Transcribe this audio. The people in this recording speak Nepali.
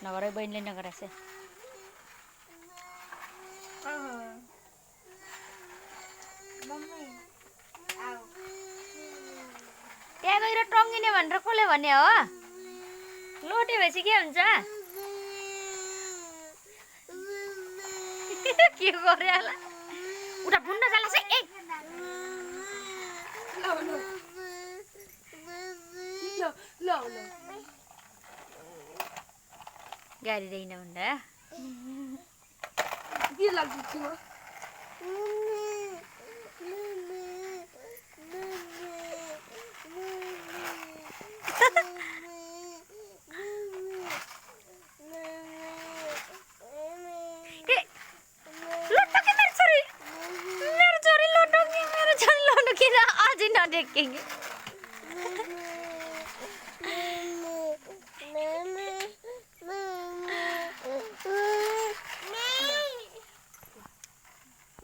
नगरे बहिनीले नगरेछ त्यहाँ गएर टङ्गिने भनेर कसले भन्ने हो लोटे भएपछि के हुन्छ के गर्यो होला उता बुन्न जाला चाहिँ ए गाडी रहेन भन्दा के लाग्छ मेरो छोरी लोटो कि मेरो छोरी लोटो किन अझै नदेखेँ